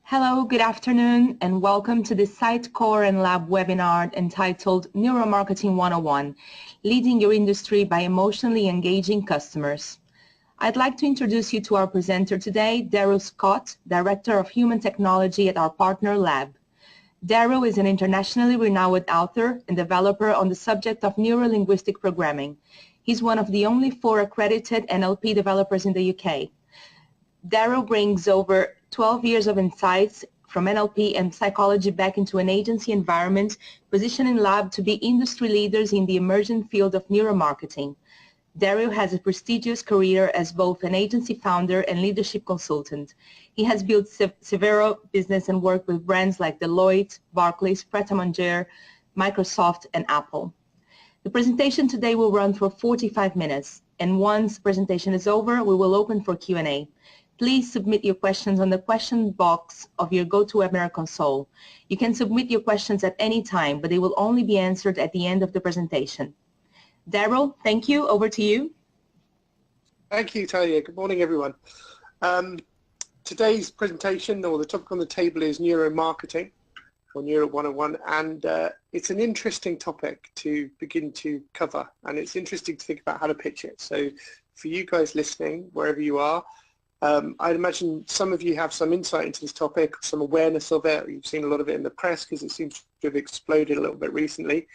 Hello, good afternoon, and welcome to the Site Core and Lab webinar entitled Neuromarketing 101, Leading Your Industry by Emotionally Engaging Customers. I'd like to introduce you to our presenter today, Daryl Scott, Director of Human Technology at our partner lab. Daryl is an internationally renowned author and developer on the subject of neurolinguistic programming. He's one of the only 4 accredited NLP developers in the UK. Daryl brings over 12 years of insights from NLP and psychology back into an agency environment, positioning Lab to be industry leaders in the emerging field of neuromarketing. Daryl has a prestigious career as both an agency founder and leadership consultant. He has built several business and worked with brands like Deloitte, Barclays, Pret A Manger, Microsoft, and Apple. The presentation today will run for 45 minutes, and once the presentation is over, we will open for Q&A. Please submit your questions on the question box of your GoToWebinar console. You can submit your questions at any time, but they will only be answered at the end of the presentation. Daryl, thank you. Over to you. Thank you, Talia. Good morning, everyone. Today's presentation, or the topic on the table, is neuromarketing, or Neuro 101, and it's an interesting topic to begin to cover, and it's interesting to think about how to pitch it. So for you guys listening, wherever you are, I'd imagine some of you have some insight into this topic, some awareness of it. You've seen a lot of it in the press because it seems to have exploded a little bit recently.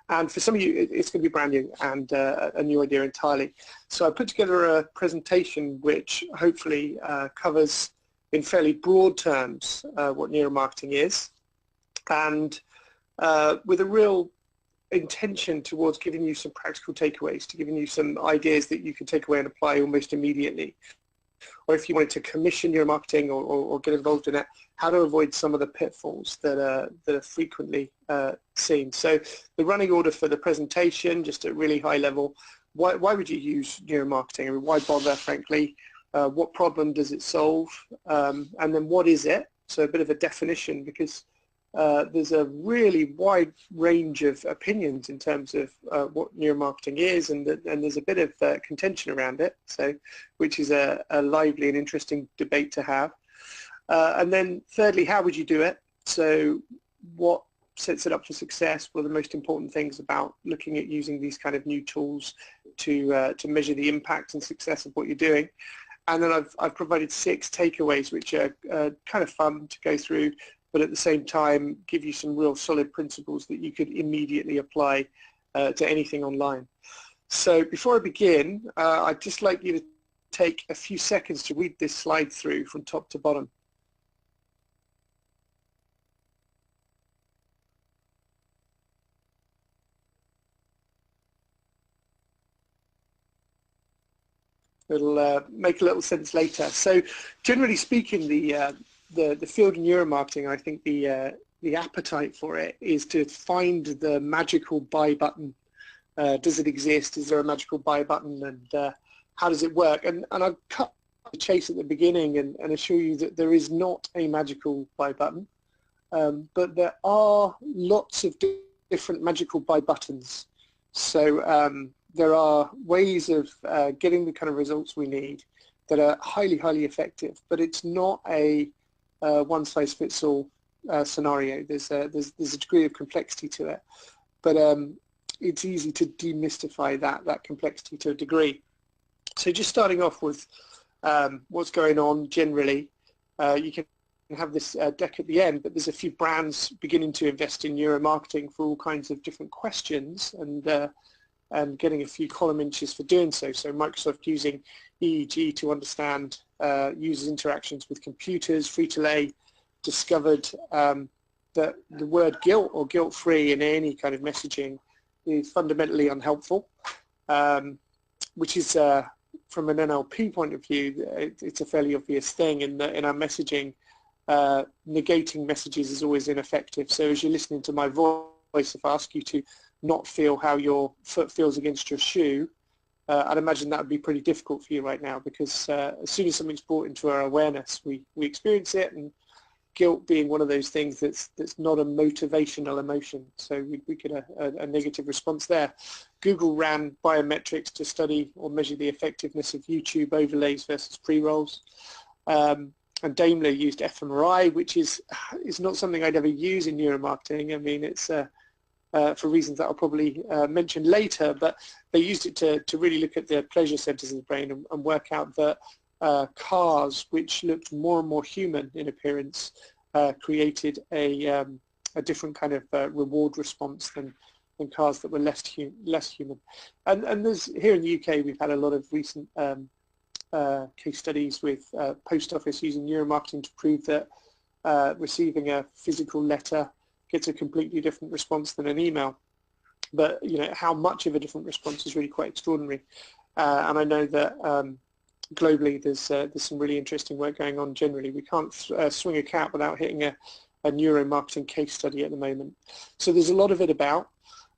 And for some of you, it's going to be brand new and a new idea entirely. So I put together a presentation which hopefully covers in fairly broad terms what neuromarketing is, and with a real intention towards giving you some practical takeaways, to giving you some ideas that you can take away and apply almost immediately. Or if you wanted to commission your marketing or get involved in it, how to avoid some of the pitfalls that are frequently seen. So the running order for the presentation, just at really high level, why would you use neuromarketing? I mean, why bother, frankly? What problem does it solve? And then what is it? So a bit of a definition, because there's a really wide range of opinions in terms of what neuromarketing is, and there's a bit of contention around it, so which is a lively and interesting debate to have. And then thirdly, how would you do it? So what sets it up for success? What are the most important things about looking at using these kind of new tools to measure the impact and success of what you're doing? And then I've provided 6 takeaways which are kind of fun to go through, but at the same time give you some real solid principles that you could immediately apply to anything online. So before I begin, I'd just like you to take a few seconds to read this slide through from top to bottom. It'll make a little sense later. So generally speaking, the field of neuromarketing, I think the appetite for it is to find the magical buy button. Does it exist? Is there a magical buy button? And how does it work? And I'll cut the chase at the beginning and assure you that there is not a magical buy button, but there are lots of different magical buy buttons. So there are ways of getting the kind of results we need that are highly, highly effective, but it's not a one-size-fits-all scenario. There's a degree of complexity to it, but it's easy to demystify that complexity to a degree. So just starting off with what's going on generally, you can have this deck at the end, but there's a few brands beginning to invest in neuromarketing for all kinds of different questions, and getting a few column inches for doing so. So Microsoft using EEG to understand users' interactions with computers. Free-to-Lay discovered that the word guilt or guilt-free in any kind of messaging is fundamentally unhelpful, which is, from an NLP point of view, it's a fairly obvious thing in our messaging. Negating messages is always ineffective. So as you're listening to my voice, if I ask you to not feel how your foot feels against your shoe, I'd imagine that would be pretty difficult for you right now, because as soon as something's brought into our awareness, we experience it, and guilt being one of those things that's not a motivational emotion, so we get a negative response there. Google ran biometrics to study or measure the effectiveness of YouTube overlays versus pre-rolls. Daimler used fMRI, which is not something I'd ever use in neuromarketing. I mean, it's for reasons that I'll probably mention later, but they used it to really look at the pleasure centers of the brain and work out that cars which looked more and more human in appearance created a different kind of reward response than cars that were less human. And there's, here in the UK, we've had a lot of recent case studies with post office using neuromarketing to prove that receiving a physical letter gets a completely different response than an email. But you know, how much of a different response is really quite extraordinary. And I know that globally there's some really interesting work going on generally. We can't swing a cat without hitting a neuromarketing case study at the moment. So there's a lot of it about.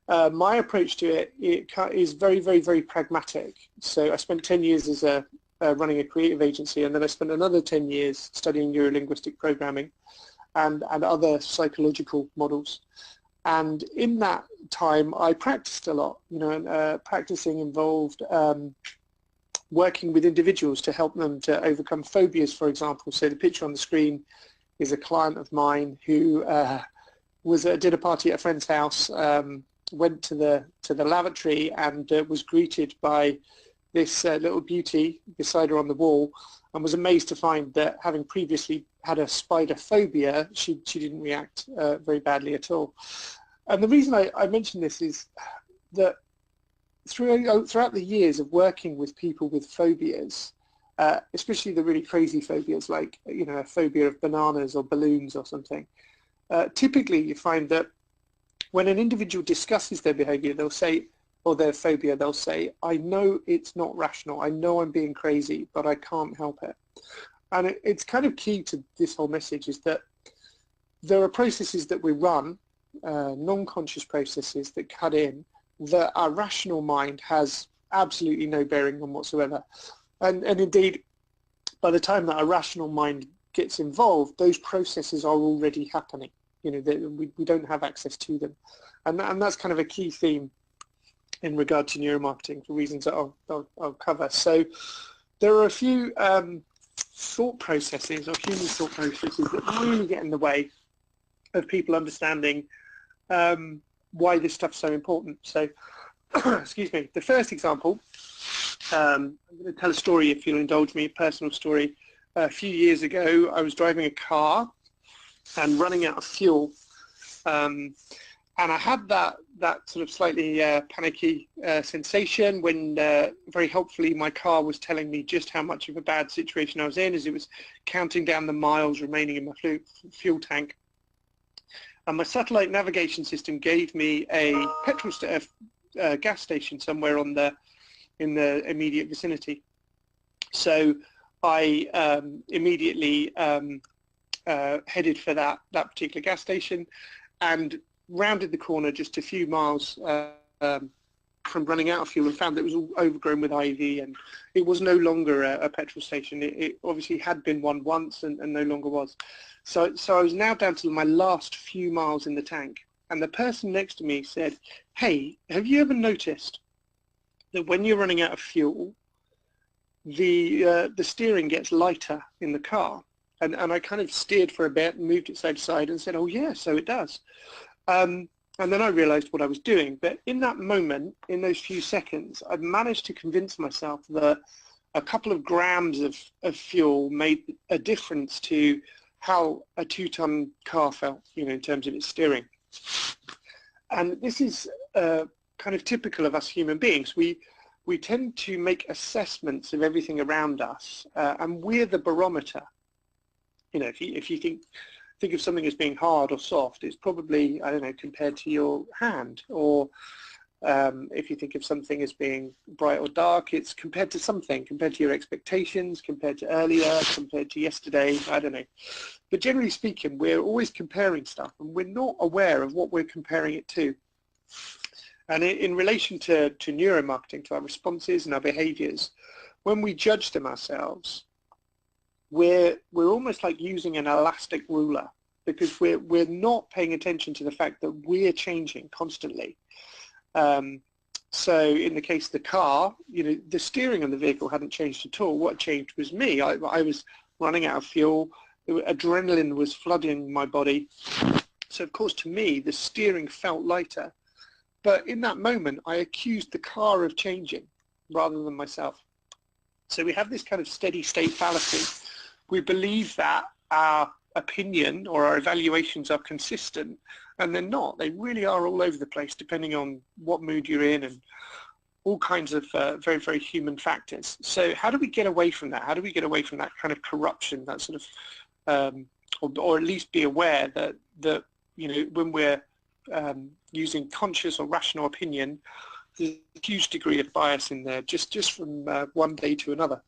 My approach to it is very, very, very pragmatic. So I spent 10 years as running a creative agency, and then I spent another 10 years studying neurolinguistic programming and other psychological models. And in that time, I practiced a lot. You know, and practicing involved working with individuals to help them to overcome phobias, for example. So the picture on the screen is a client of mine who was at a dinner party at a friend's house, went to the lavatory and was greeted by this little beauty beside her on the wall, and was amazed to find that, having previously had a spider phobia, she didn't react very badly at all. And the reason I mention this is that throughout the years of working with people with phobias, especially the really crazy phobias like, you know, a phobia of bananas or balloons or something, typically you find that when an individual discusses their behavior, they'll say, or their phobia, they'll say, I know it's not rational, I know I'm being crazy, but I can't help it. And it's kind of key to this whole message is that there are processes that we run, non-conscious processes that cut in, that our rational mind has absolutely no bearing on whatsoever. And indeed, by the time that our rational mind gets involved, those processes are already happening. You know, we don't have access to them. And that's kind of a key theme in regard to neuromarketing for reasons that I'll cover. So there are a few thought processes, or human thought processes, that really get in the way of people understanding why this stuff's so important. So, excuse me, the first example, I'm going to tell a story, if you'll indulge me, a personal story. A few years ago, I was driving a car and running out of fuel. And I had that sort of slightly panicky sensation when very helpfully my car was telling me just how much of a bad situation I was in, as it was counting down the miles remaining in my fuel tank. And my satellite navigation system gave me a gas station somewhere in the immediate vicinity. So I immediately headed for that particular gas station and rounded the corner just a few miles from running out of fuel, and found that it was all overgrown with ivy, and it was no longer a petrol station. It obviously had been one once and no longer was. So I was now down to my last few miles in the tank, and the person next to me said, hey, have you ever noticed that when you're running out of fuel, the steering gets lighter in the car? And I kind of steered for a bit and moved it side to side and said, oh yeah, so it does. And then I realized what I was doing. But in that moment, in those few seconds, I'd managed to convince myself that a couple of grams of fuel made a difference to how a 2-ton car felt, you know, in terms of its steering. And this is kind of typical of us human beings. We tend to make assessments of everything around us, and we're the barometer. You know, if you think of something as being hard or soft, it's probably, I don't know, compared to your hand. Or if you think of something as being bright or dark, it's compared to something, compared to your expectations, compared to earlier, compared to yesterday, I don't know. But generally speaking, we're always comparing stuff, and we're not aware of what we're comparing it to. And in relation to neuromarketing, to our responses and our behaviors, when we judge them ourselves, we're almost like using an elastic ruler, because we're not paying attention to the fact that we're changing constantly. So in the case of the car, you know, the steering on the vehicle hadn't changed at all. What changed was me. I was running out of fuel, adrenaline was flooding my body. So of course to me the steering felt lighter, but in that moment I accused the car of changing rather than myself. So we have this kind of steady state fallacy. We believe that our opinion or our evaluations are consistent, and they're not. They really are all over the place depending on what mood you're in and all kinds of very, very human factors. So how do we get away from that? How do we get away from that kind of corruption, that sort of, or at least be aware that you know, when we're using conscious or rational opinion, there's a huge degree of bias in there just from one day to another.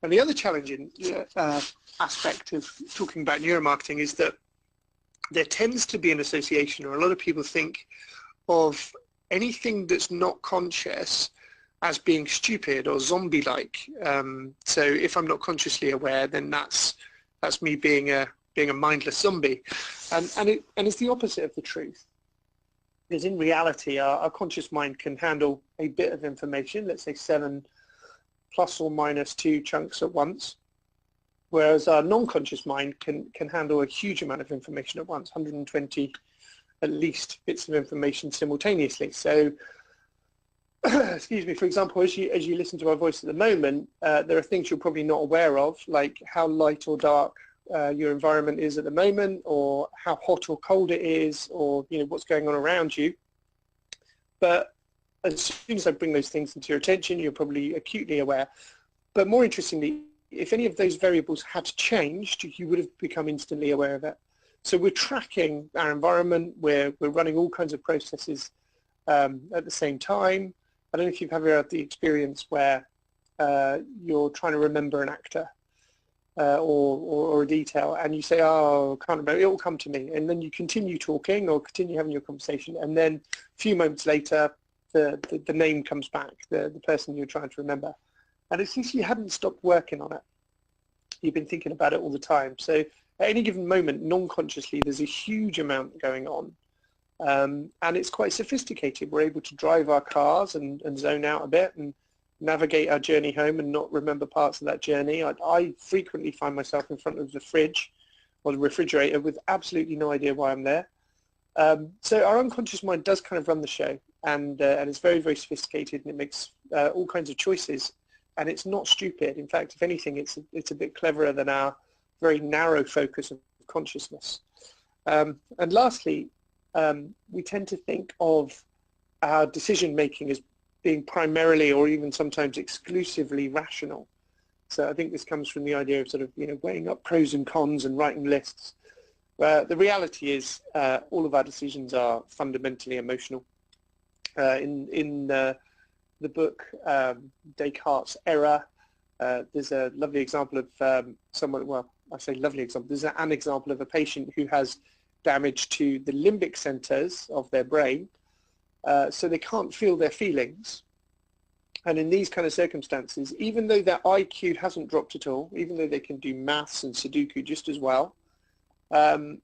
And the other challenging aspect of talking about neuromarketing is that there tends to be an association, or a lot of people think of anything that's not conscious as being stupid or zombie-like. So if I'm not consciously aware, then that's me being a mindless zombie, and it's the opposite of the truth. Because in reality, our conscious mind can handle a bit of information, let's say 7 plus or minus 2 chunks at once, whereas our non-conscious mind can handle a huge amount of information at once, 120 at least bits of information simultaneously. So, excuse me, for example, as you listen to my voice at the moment, there are things you're probably not aware of, like how light or dark your environment is at the moment, or how hot or cold it is, or you know what's going on around you. But as soon as I bring those things into your attention, you're probably acutely aware. But more interestingly, if any of those variables had changed, you would have become instantly aware of it. So we're tracking our environment, we're running all kinds of processes at the same time. I don't know if you've ever had the experience where you're trying to remember an actor or a detail, and you say, oh, I can't remember, it will come to me, and then you continue talking or continue having your conversation, and then a few moments later the name comes back, the person you're trying to remember, and it's as if you hadn't stopped working on it. You've been thinking about it all the time. So at any given moment, non-consciously, there's a huge amount going on, and it's quite sophisticated. We're able to drive our cars and zone out a bit and navigate our journey home and not remember parts of that journey. I frequently find myself in front of the fridge or the refrigerator with absolutely no idea why I'm there. So our unconscious mind does kind of run the show, and it's very, very sophisticated, and it makes all kinds of choices, and it's not stupid. In fact, if anything, it's a bit cleverer than our very narrow focus of consciousness. And lastly, we tend to think of our decision making as being primarily or even sometimes exclusively rational. So I think this comes from the idea of sort of, you know, weighing up pros and cons and writing lists. The reality is all of our decisions are fundamentally emotional. In the book Descartes' Error, there's a lovely example of someone, well, I say lovely example, there's an example of a patient who has damage to the limbic centers of their brain, so they can't feel their feelings. And in these kind of circumstances, even though their IQ hasn't dropped at all, even though they can do maths and Sudoku just as well, they're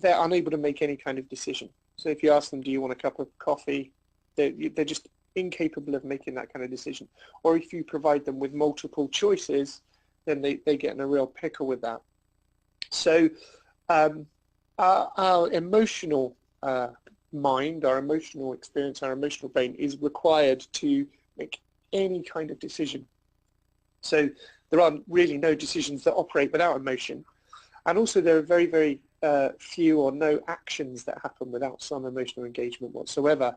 unable to make any kind of decision. So if you ask them, do you want a cup of coffee, they're just incapable of making that kind of decision. Or if you provide them with multiple choices, then they get in a real pickle with that. So our emotional mind, our emotional experience, our emotional brain is required to make any kind of decision. So there are really no decisions that operate without emotion. And also there are very, very few or no actions that happen without some emotional engagement whatsoever,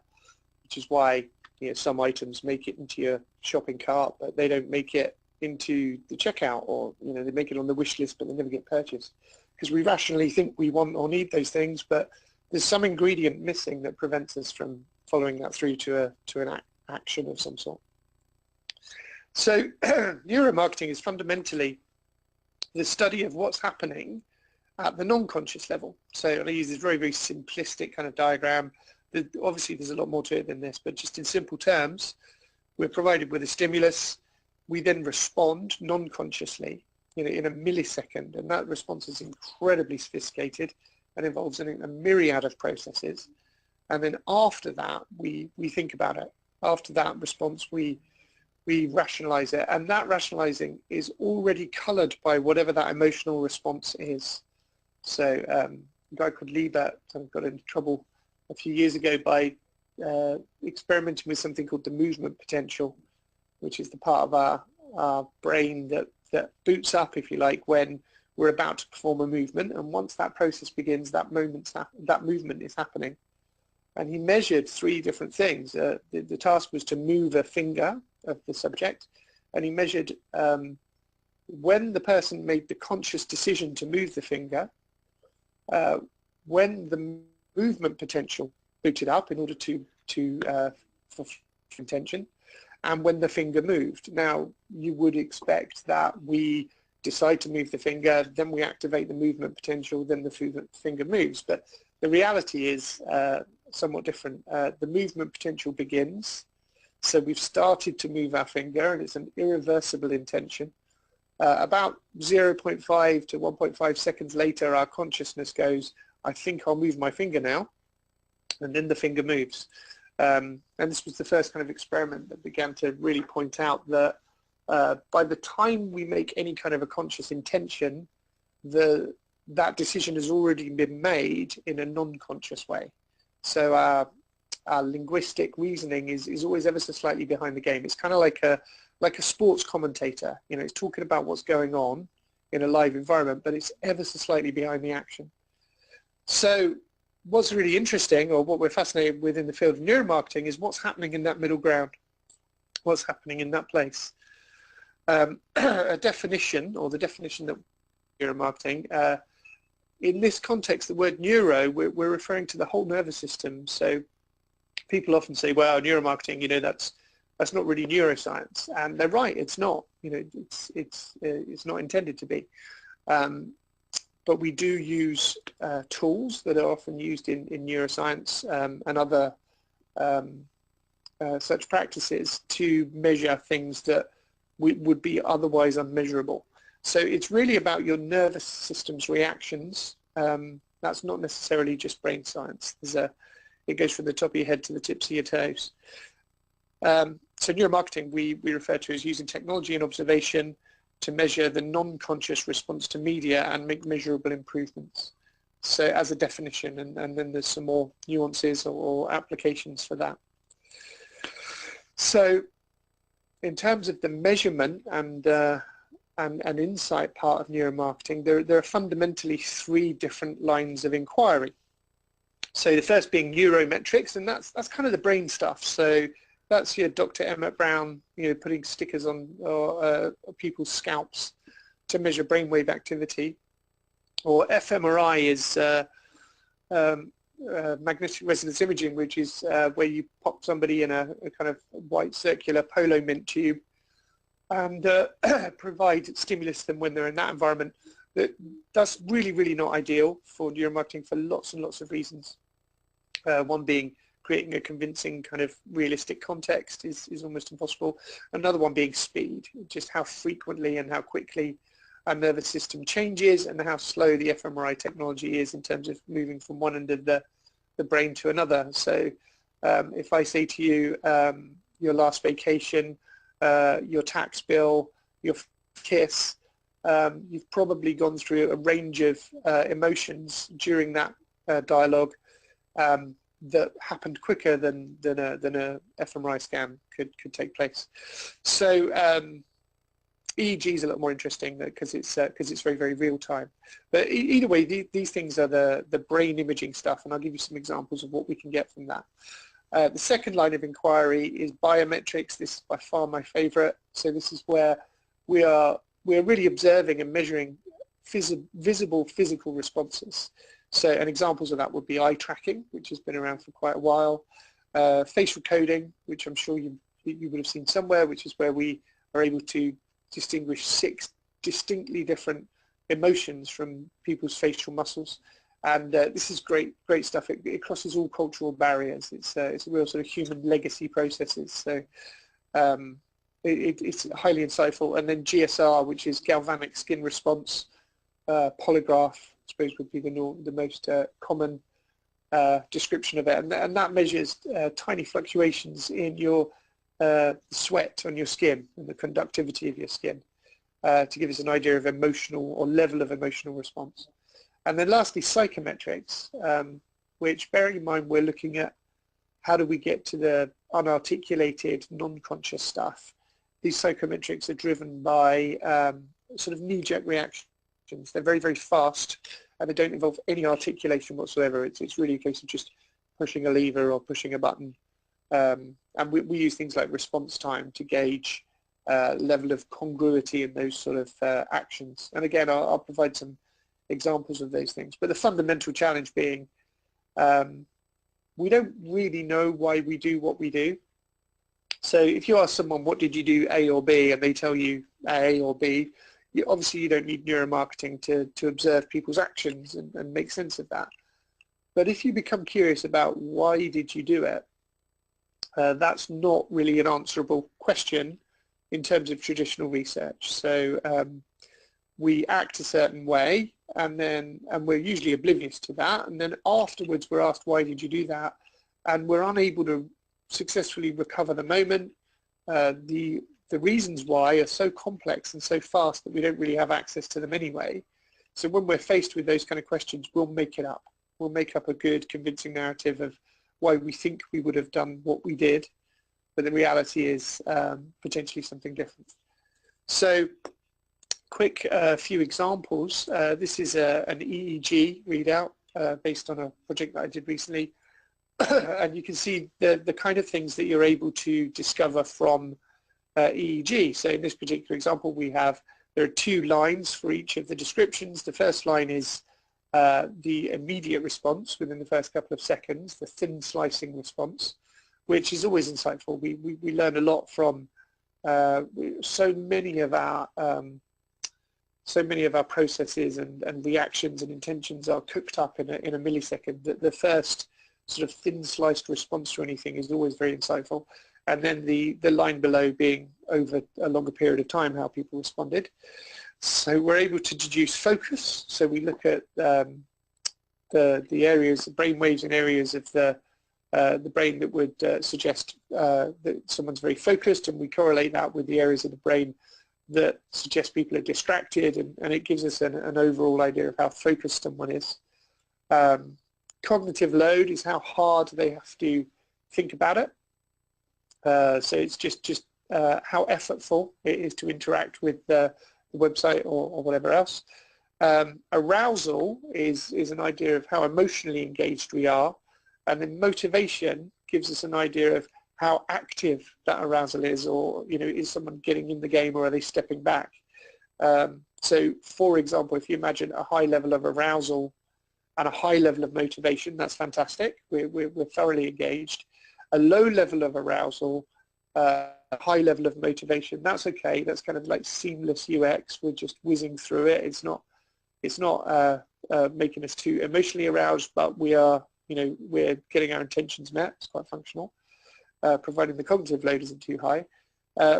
which is why, you know, some items make it into your shopping cart, but they don't make it into the checkout, or, you know, they make it on the wish list, but they never get purchased. Because we rationally think we want or need those things, but there's some ingredient missing that prevents us from following that through to an action of some sort. So neuromarketing is fundamentally the study of what's happening at the non-conscious level. So I use this very, very simplistic kind of diagram. Obviously there's a lot more to it than this, but just in simple terms, we're provided with a stimulus. We then respond non-consciously, you know, in a millisecond, and that response is incredibly sophisticated and involves a myriad of processes. And then after that, we think about it. After that response, we we rationalize it, and that rationalizing is already colored by whatever that emotional response is. So a guy called Liebert got into trouble a few years ago by experimenting with something called the movement potential, which is the part of our brain that boots up, if you like, when we're about to perform a movement, and once that process begins, that movement is happening. And he measured 3 different things. The task was to move a finger of the subject, and he measured when the person made the conscious decision to move the finger, when the movement potential booted up in order to fulfill intention, and when the finger moved. Now, you would expect that we decide to move the finger, then we activate the movement potential, then the finger moves. But the reality is somewhat different. The movement potential begins, so we've started to move our finger, and it's an irreversible intention. About 0.5 to 1.5 seconds later, our consciousness goes, I think I'll move my finger now, and then the finger moves. And this was the first kind of experiment that began to really point out that by the time we make any kind of a conscious intention, that decision has already been made in a non-conscious way. So our linguistic reasoning is always ever so slightly behind the game. It's kind of like a sports commentator. You know, it's talking about what's going on in a live environment, but it's ever so slightly behind the action. So what's really interesting, or what we're fascinated with in the field of neuromarketing, is what's happening in that middle ground. What's happening in that place? A definition, or the definition that neuromarketing, in this context, the word neuro, we're referring to the whole nervous system. So people often say, well, neuromarketing, you know, that's not really neuroscience, and they're right. It's not. You know, it's not intended to be. But we do use tools that are often used in neuroscience and other such practices to measure things that would be otherwise unmeasurable. So it's really about your nervous system's reactions. That's not necessarily just brain science. It goes from the top of your head to the tips of your toes. So neuromarketing we refer to as using technology and observation to measure the non-conscious response to media and make measurable improvements. So as a definition, and then there's some more nuances or applications for that. So in terms of the measurement and insight part of neuromarketing, there are fundamentally 3 different lines of inquiry. So the first being neurometrics, and that's kind of the brain stuff. So that's your Dr. Emmett Brown, you know, putting stickers on people's scalps to measure brainwave activity. Or fMRI is magnetic resonance imaging, which is where you pop somebody in a kind of white circular polo mint tube and provide stimulus to them when they're in that environment. That's really, really not ideal for neuromarketing for lots and lots of reasons. One being creating a convincing kind of realistic context is almost impossible. Another one being speed, just how frequently and how quickly our nervous system changes and how slow the fMRI technology is in terms of moving from one end of the brain to another. So if I say to you, your last vacation, your tax bill, your kiss, you've probably gone through a range of emotions during that dialogue that happened quicker than a fMRI scan could take place. So EEG is a little more interesting because it's very, very real time. But either way, these things are the brain imaging stuff, and I'll give you some examples of what we can get from that. The second line of inquiry is biometrics. This is by far my favorite. So this is where we're really observing and measuring visible physical responses. So, and examples of that would be eye tracking, which has been around for quite a while, facial coding, which I'm sure you would have seen somewhere, which is where we are able to distinguish 6 distinctly different emotions from people's facial muscles. And this is great stuff. It crosses all cultural barriers. It's a real sort of human legacy processes. So it's highly insightful. And then GSR, which is galvanic skin response, polygraph, I suppose would be the most common description of it. And that measures tiny fluctuations in your sweat on your skin and the conductivity of your skin to give us an idea of emotional or level of emotional response. And then lastly, psychometrics, which, bearing in mind we're looking at how do we get to the unarticulated, non-conscious stuff. These psychometrics are driven by sort of knee-jerk reactions. They're very, very fast, and they don't involve any articulation whatsoever. It's really a case of just pushing a lever or pushing a button. And we use things like response time to gauge level of congruity in those sort of actions. And again, I'll provide some examples of those things. But the fundamental challenge being we don't really know why we do what we do. So if you ask someone, what did you do, A or B, and they tell you A or B, obviously you don't need neuromarketing to observe people's actions and make sense of that. But if you become curious about why did you do it, that's not really an answerable question in terms of traditional research. So we act a certain way, and we're usually oblivious to that, and then afterwards we're asked, why did you do that? And we're unable to successfully recover the moment. The reasons why are so complex and so fast that we don't really have access to them anyway. So when we're faced with those kind of questions, we'll make it up. We'll make up a good, convincing narrative of why we think we would have done what we did, but the reality is potentially something different. So quick few examples. This is an EEG readout based on a project that I did recently. And you can see the kind of things that you're able to discover from EEG. So in this particular example, there are 2 lines for each of the descriptions. The first line is the immediate response within the first couple of seconds, the thin slicing response, which is always insightful. We learn a lot from so many of our processes and reactions and intentions are cooked up in a millisecond. The first sort of thin sliced response to anything is always very insightful, and then the line below being over a longer period of time how people responded. So we're able to deduce focus. So we look at the areas, the brain waves in areas of the brain that would suggest that someone's very focused, and we correlate that with the areas of the brain that suggest people are distracted, and it gives us an overall idea of how focused someone is. Cognitive load is how hard they have to think about it. So it's just how effortful it is to interact with the website or whatever else. Arousal is an idea of how emotionally engaged we are, and then motivation gives us an idea of how active that arousal is, or is someone getting in the game or are they stepping back? So for example, if you imagine a high level of arousal and a high level of motivation, that's fantastic. We're thoroughly engaged. A low level of arousal, a high level of motivation, that's okay. That's kind of like seamless UX. We're just whizzing through it. It's not making us too emotionally aroused, but we're getting our intentions met. It's quite functional, providing the cognitive load isn't too high.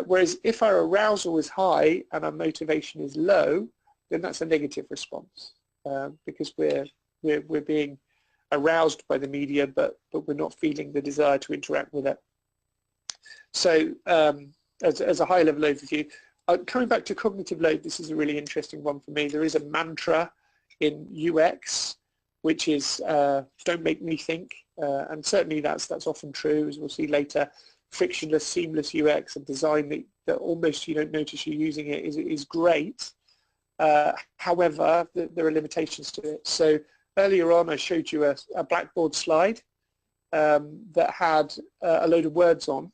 Whereas if our arousal is high and our motivation is low, then that's a negative response, because we're being aroused by the media, but we're not feeling the desire to interact with it. So as a high-level overview, coming back to cognitive load, this is a really interesting one for me. There is a mantra in UX, which is don't make me think, and certainly that's often true, as we'll see later. Frictionless, seamless UX and design that almost you don't notice you're using it is great. However, there are limitations to it. So earlier on, I showed you a Blackboard slide that had a load of words on.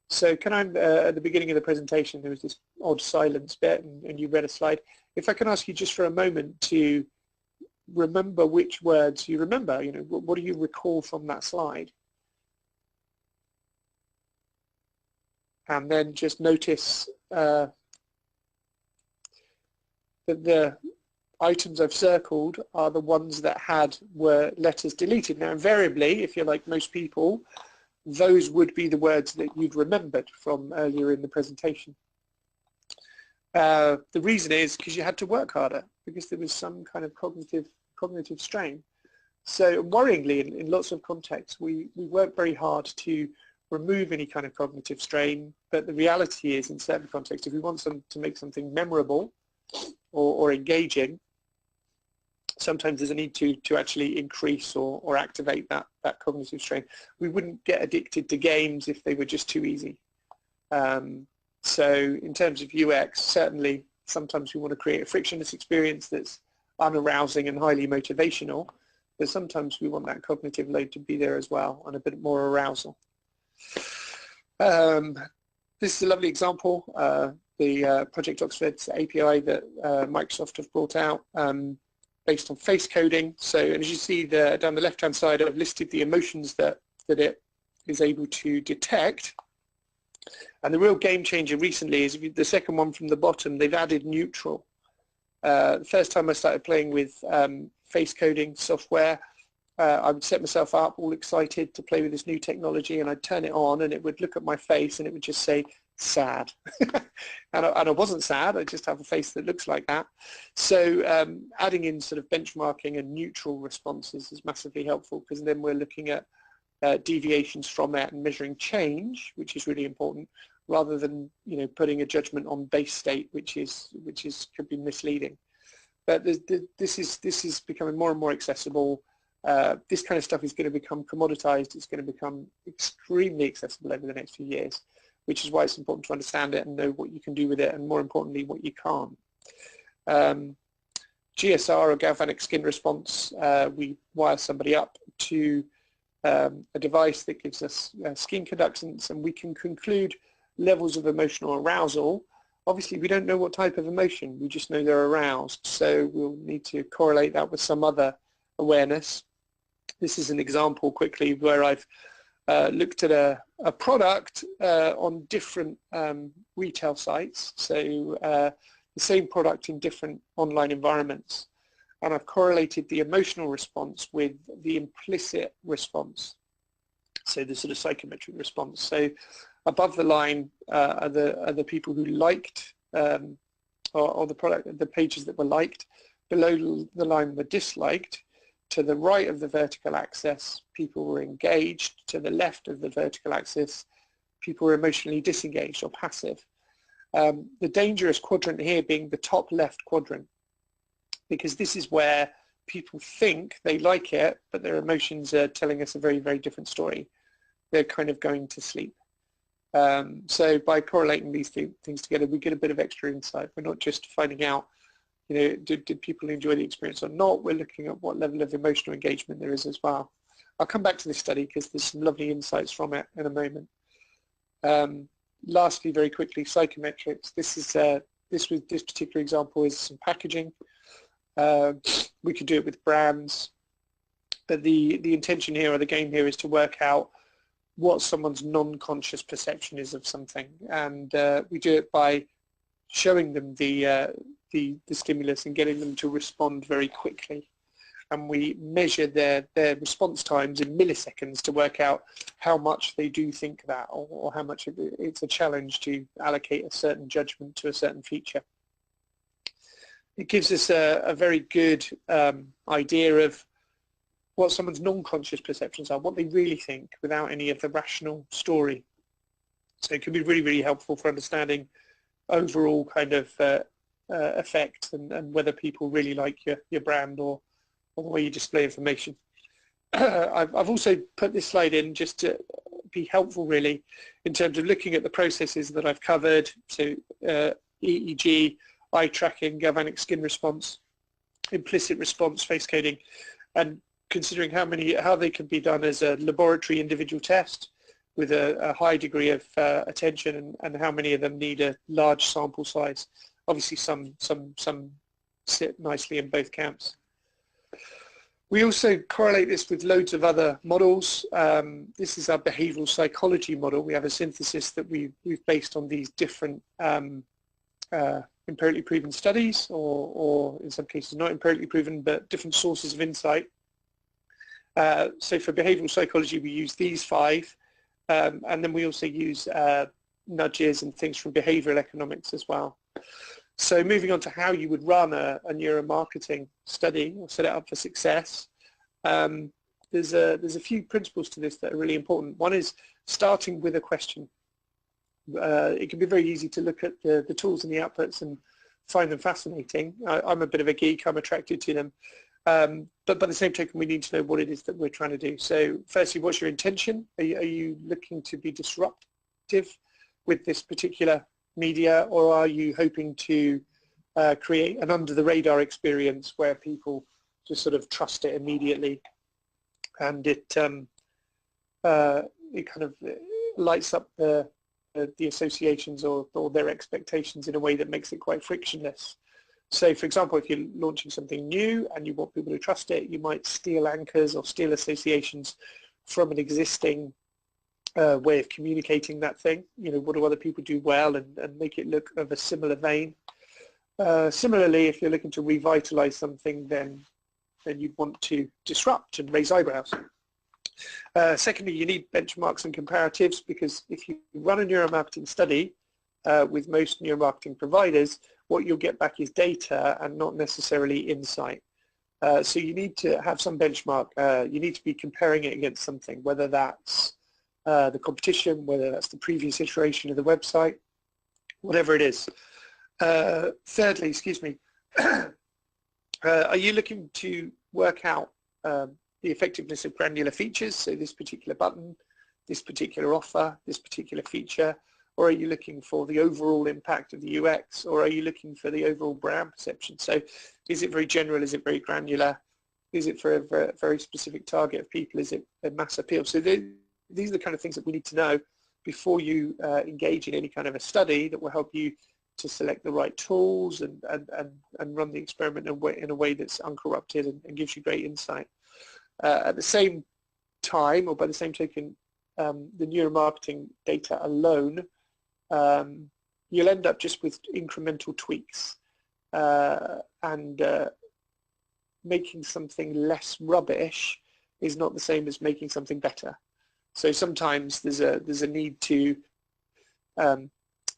So can I, at the beginning of the presentation, there was this odd silence bit, and you read a slide. If I can ask you just for a moment to remember which words you remember, what do you recall from that slide? And then just notice that the items I've circled are the ones that were letters deleted. Now, invariably, if you're like most people, those would be the words that you'd remembered from earlier in the presentation. The reason is because you had to work harder, because there was some kind of cognitive strain. So worryingly, in lots of contexts, we work very hard to remove any kind of cognitive strain, but the reality is in certain contexts, if we want to make something memorable or engaging, sometimes there's a need to actually increase or activate that cognitive strain. We wouldn't get addicted to games if they were just too easy. So in terms of UX, certainly sometimes we want to create a frictionless experience that's unarousing and highly motivational, but sometimes we want that cognitive load to be there as well and a bit more arousal. This is a lovely example, the Project Oxford's API that Microsoft have brought out based on face coding. So as you see down the left-hand side, I've listed the emotions that it is able to detect. And the real game changer recently is the second one from the bottom, they've added neutral. The first time I started playing with face coding software, I would set myself up all excited to play with this new technology, and I'd turn it on and it would look at my face and it would just say sad. and I wasn't sad, I just have a face that looks like that. So adding in sort of benchmarking and neutral responses is massively helpful, because then we're looking at deviations from that and measuring change, which is really important, rather than putting a judgment on base state, which could be misleading. But this is becoming more and more accessible. This kind of stuff is going to become commoditized. It's going to become extremely accessible over the next few years, which is why it's important to understand it and know what you can do with it, and more importantly, what you can't. GSR, or galvanic skin response, we wire somebody up to a device that gives us skin conductance, and we can conclude levels of emotional arousal. Obviously, we don't know what type of emotion, we just know they're aroused, so we'll need to correlate that with some other awareness. This is an example quickly where I've looked at a product on different retail sites, so the same product in different online environments, and I've correlated the emotional response with the implicit response, so the sort of psychometric response. So above the line are the people who liked or the pages that were liked. Below the line were disliked. To the right of the vertical axis, people were engaged. To the left of the vertical axis, people were emotionally disengaged or passive. The dangerous quadrant here being the top left quadrant, because this is where people think they like it, but their emotions are telling us a very, very different story. They're kind of going to sleep. So by correlating these things together, we get a bit of extra insight. We're not just finding out, did people enjoy the experience or not? We're looking at what level of emotional engagement there is as well. I'll come back to this study because there's some lovely insights from it in a moment. Lastly, very quickly, psychometrics. This particular example is some packaging. We could do it with brands, but the intention here, or the game here, is to work out what someone's non-conscious perception is of something, and we do it by showing them the stimulus and getting them to respond very quickly, and we measure their response times in milliseconds to work out how much they do think that, or how much it's a challenge to allocate a certain judgment to a certain feature. It gives us a very good idea of what someone's non-conscious perceptions are, what they really think without any of the rational story. So it can be really, really helpful for understanding overall kind of effect and whether people really like your brand or the way you display information. I've also put this slide in just to be helpful really in terms of looking at the processes that I've covered, so EEG, eye tracking, galvanic skin response, implicit response, face coding, and considering how they can be done as a laboratory individual test with a high degree of attention, and how many of them need a large sample size. Obviously some sit nicely in both camps. We also correlate this with loads of other models. This is our behavioral psychology model. We have a synthesis that we've based on these different empirically proven studies, or in some cases not empirically proven, but different sources of insight. So for behavioral psychology, we use these 5, and then we also use nudges and things from behavioral economics as well. So moving on to how you would run a neuromarketing study or set it up for success. there's a few principles to this that are really important. One is starting with a question. It can be very easy to look at the tools and the outputs and find them fascinating. I'm a bit of a geek, I'm attracted to them. But by the same token, we need to know what it is that we're trying to do. So firstly, what's your intention? Are you looking to be disruptive with this particular media, or are you hoping to create an under-the-radar experience where people just sort of trust it immediately, and it kind of lights up the associations or their expectations in a way that makes it quite frictionless. So, for example, if you're launching something new and you want people to trust it, you might steal anchors or steal associations from an existing way of communicating that thing. You know, what do other people do well, and make it look of a similar vein. Similarly, if you're looking to revitalize something, then you'd want to disrupt and raise eyebrows. Secondly, you need benchmarks and comparatives, because if you run a neuromarketing study with most neuromarketing providers, what you'll get back is data and not necessarily insight. So you need to have some benchmark. You need to be comparing it against something, whether that's the competition, whether that's the previous iteration of the website, whatever it is. Thirdly, excuse me, are you looking to work out the effectiveness of granular features, so this particular button, this particular offer, this particular feature, or are you looking for the overall impact of the UX, or are you looking for the overall brand perception? So is it very general, is it very granular, is it for a very specific target of people, is it a mass appeal? So these are the kind of things that we need to know before you engage in any kind of a study that will help you to select the right tools and run the experiment in a way that's uncorrupted and gives you great insight. At the same time, or by the same token, the neuromarketing data alone, you'll end up just with incremental tweaks, and making something less rubbish is not the same as making something better. So sometimes there's a need to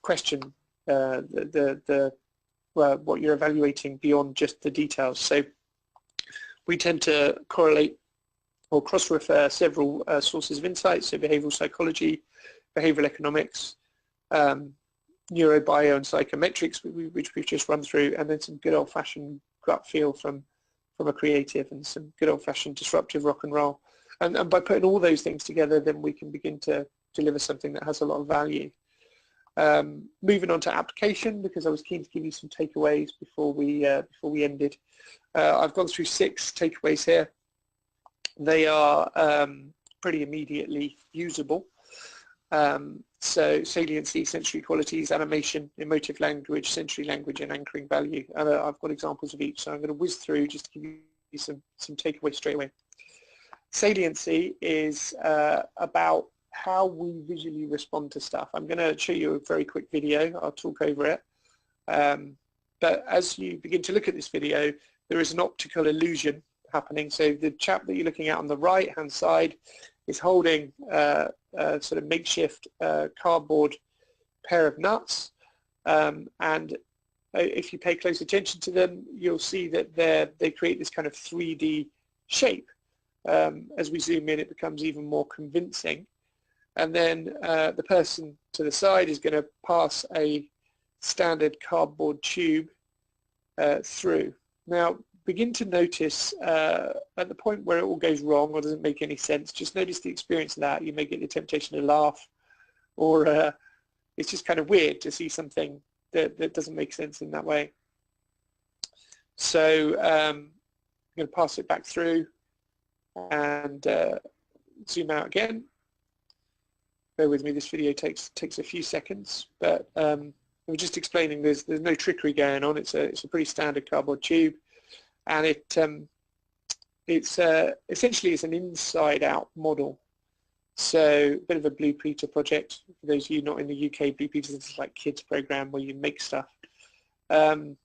question what you're evaluating beyond just the details. So we tend to correlate or cross-refer several sources of insight, so behavioral psychology, behavioral economics, neurobio and psychometrics, which we've just run through, and then some good old-fashioned gut feel from a creative, and some good old-fashioned disruptive rock and roll. And by putting all those things together, then we can begin to deliver something that has a lot of value. Moving on to application, because I was keen to give you some takeaways before we ended. I've gone through 6 takeaways here. They are pretty immediately usable. So saliency, sensory qualities, animation, emotive language, sensory language, and anchoring value. And I've got examples of each, so I'm going to whiz through just to give you some takeaways straight away. Saliency is about how we visually respond to stuff. I'm going to show you a very quick video. I'll talk over it. But as you begin to look at this video, there is an optical illusion happening. So the chap that you're looking at on the right-hand side is holding a sort of makeshift cardboard pair of nuts. And if you pay close attention to them, you'll see that they create this kind of 3D shape. As we zoom in, it becomes even more convincing. And then the person to the side is going to pass a standard cardboard tube through. Now, begin to notice at the point where it all goes wrong or doesn't make any sense, just notice the experience of that. You may get the temptation to laugh, or it's just kind of weird to see something that doesn't make sense in that way. So I'm going to pass it back through and zoom out again. Bear with me, this video takes a few seconds, but I'm just explaining there's no trickery going on. It's a pretty standard cardboard tube, and it's essentially an inside-out model. So a bit of a Blue Peter project. For those of you not in the UK, Blue Peter is like kids program where you make stuff. But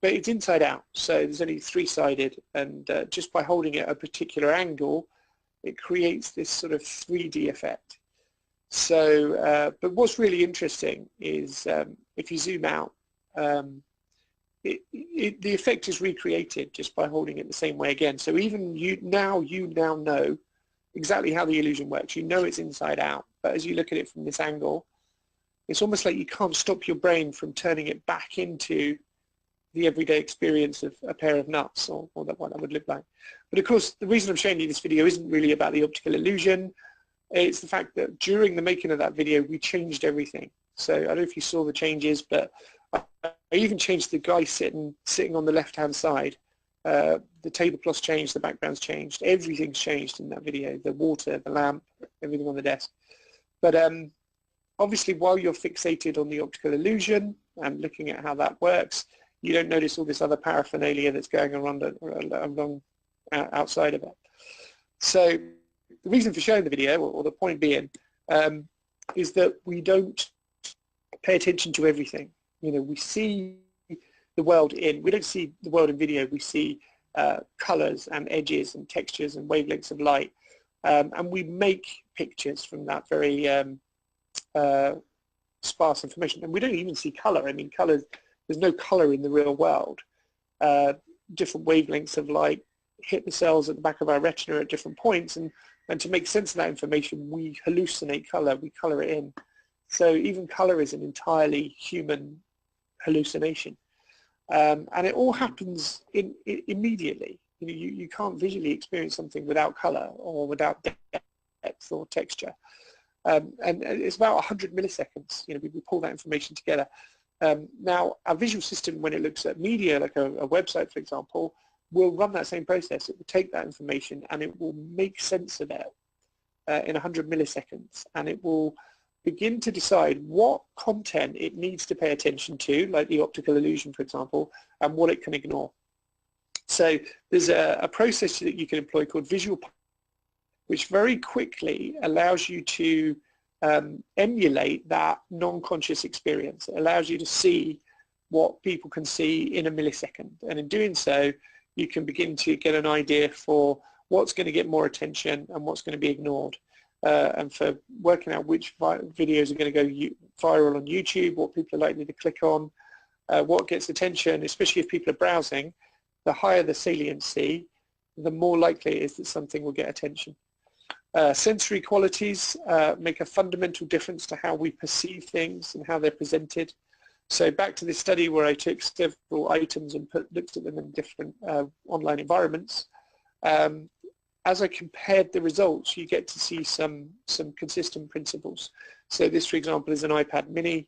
it's inside out, so there's only 3-sided, and just by holding it at a particular angle, it creates this sort of 3D effect. So, but what's really interesting is if you zoom out, the effect is recreated just by holding it the same way again. So even you now know exactly how the illusion works. You know it's inside out, but as you look at it from this angle, it's almost like you can't stop your brain from turning it back into the everyday experience of a pair of nuts, or what that would look like. But of course, the reason I'm showing you this video isn't really about the optical illusion. It's the fact that during the making of that video, we changed everything. So I don't know if you saw the changes, but I even changed the guy sitting on the left-hand side. The tablecloths changed, the background's changed, everything's changed in that video. The water, the lamp, everything on the desk. But obviously, while you're fixated on the optical illusion and looking at how that works, you don't notice all this other paraphernalia that's going around outside of it. So the reason for showing the video, or the point being, is that we don't pay attention to everything. You know, we see the world we don't see the world in video, we see colors and edges and textures and wavelengths of light, and we make pictures from that very sparse information. And we don't even see color. I mean, colors, there's no color in the real world. Different wavelengths of light hit the cells at the back of our retina at different points, and to make sense of that information, we hallucinate color, we color it in. So even color is an entirely human hallucination. And it all happens immediately. You know, you can't visually experience something without color or without depth or texture. And it's about 100 milliseconds. You know, we pull that information together. Now, our visual system, when it looks at media, like a website, for example, will run that same process. It will take that information and it will make sense of it in 100 milliseconds, and it will begin to decide what content it needs to pay attention to, like the optical illusion, for example, and what it can ignore. So there's a process that you can employ called visual, which very quickly allows you to emulate that non-conscious experience. It allows you to see what people can see in a millisecond, and in doing so, you can begin to get an idea for what's going to get more attention and what's going to be ignored. And for working out which videos are going to go viral on YouTube, what people are likely to click on, what gets attention, especially if people are browsing, the higher the saliency, the more likely it is that something will get attention. Sensory qualities make a fundamental difference to how we perceive things and how they're presented. So back to this study where I took several items and looked at them in different online environments. As I compared the results, you get to see some consistent principles. So this, for example, is an iPad mini.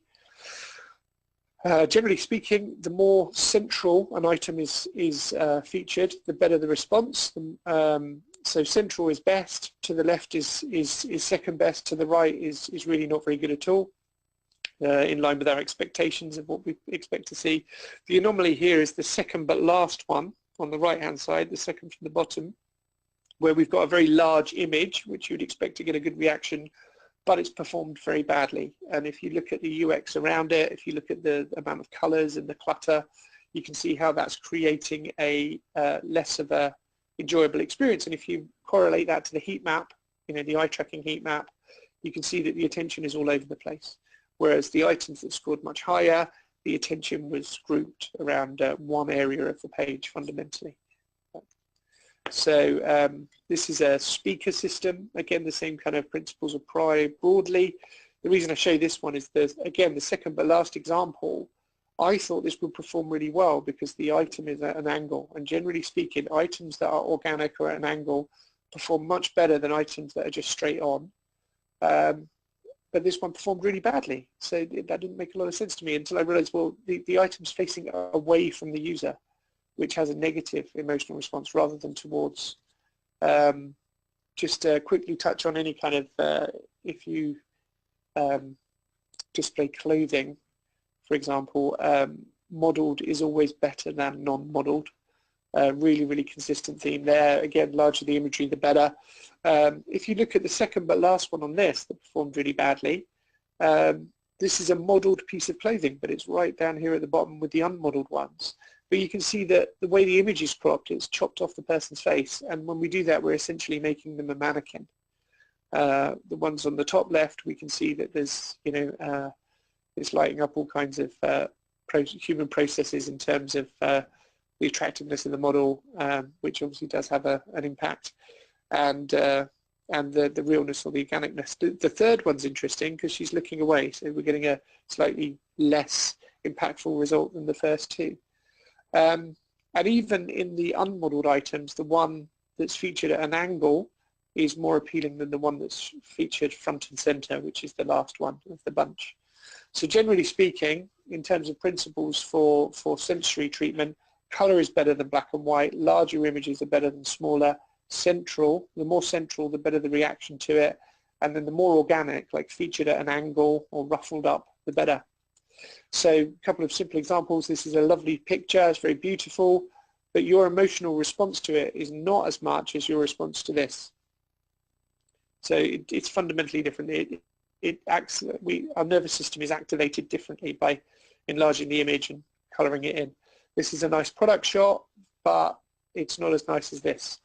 Generally speaking, the more central an item is featured, the better the response. So central is best, to the left is second best, to the right is really not very good at all, in line with our expectations of what we expect to see. The anomaly here is the second but last one on the right-hand side, the second from the bottom, where we've got a very large image, which you'd expect to get a good reaction, but it's performed very badly. And if you look at the UX around it, if you look at the amount of colors and the clutter, you can see how that's creating a less of a enjoyable experience. And if you correlate that to the heat map, you know, the eye tracking heat map, you can see that the attention is all over the place. Whereas the items that scored much higher, the attention was grouped around one area of the page fundamentally. So this is a speaker system. Again, the same kind of principles apply broadly. The reason I show this one is again, the second but last example, I thought this would perform really well because the item is at an angle. And generally speaking, items that are organic or at an angle perform much better than items that are just straight on. But this one performed really badly. So that didn't make a lot of sense to me until I realized, well, the item's facing away from the user, which has a negative emotional response rather than towards. Just quickly touch on any kind of, if you display clothing, for example, modeled is always better than non-modeled. Really, really consistent theme there. Again, larger the imagery, the better. If you look at the second but last one on this that performed really badly, this is a modeled piece of clothing, but it's right down here at the bottom with the unmodeled ones. But you can see that the way the image is cropped, it's chopped off the person's face, and when we do that, we're essentially making them a mannequin. The ones on the top left, we can see that there's, you know, it's lighting up all kinds of human processes in terms of the attractiveness of the model, which obviously does have an impact. And the realness or the organicness. The third one's interesting because she's looking away, so we're getting a slightly less impactful result than the first two. And even in the unmodeled items, the one that's featured at an angle is more appealing than the one that's featured front and center, which is the last one of the bunch. So generally speaking, in terms of principles for sensory treatment, color is better than black and white, larger images are better than smaller, central, the more central, the better the reaction to it, and then the more organic, like featured at an angle or ruffled up, the better. So a couple of simple examples. This is a lovely picture, it's very beautiful, but your emotional response to it is not as much as your response to this. So it's fundamentally different. Our nervous system is activated differently by enlarging the image and coloring it in. This is a nice product shot, but it's not as nice as this.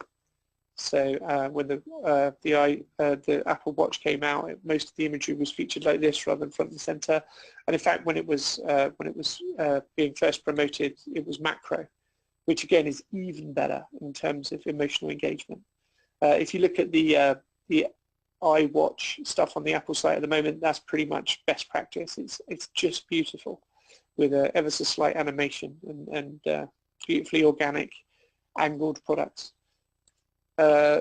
So when the Apple Watch came out, most of the imagery was featured like this rather than front and center. And in fact, when it was being first promoted, it was macro, which again is even better in terms of emotional engagement. If you look at the iWatch stuff on the Apple site at the moment, that's pretty much best practice. It's just beautiful with ever so slight animation and beautifully organic angled products.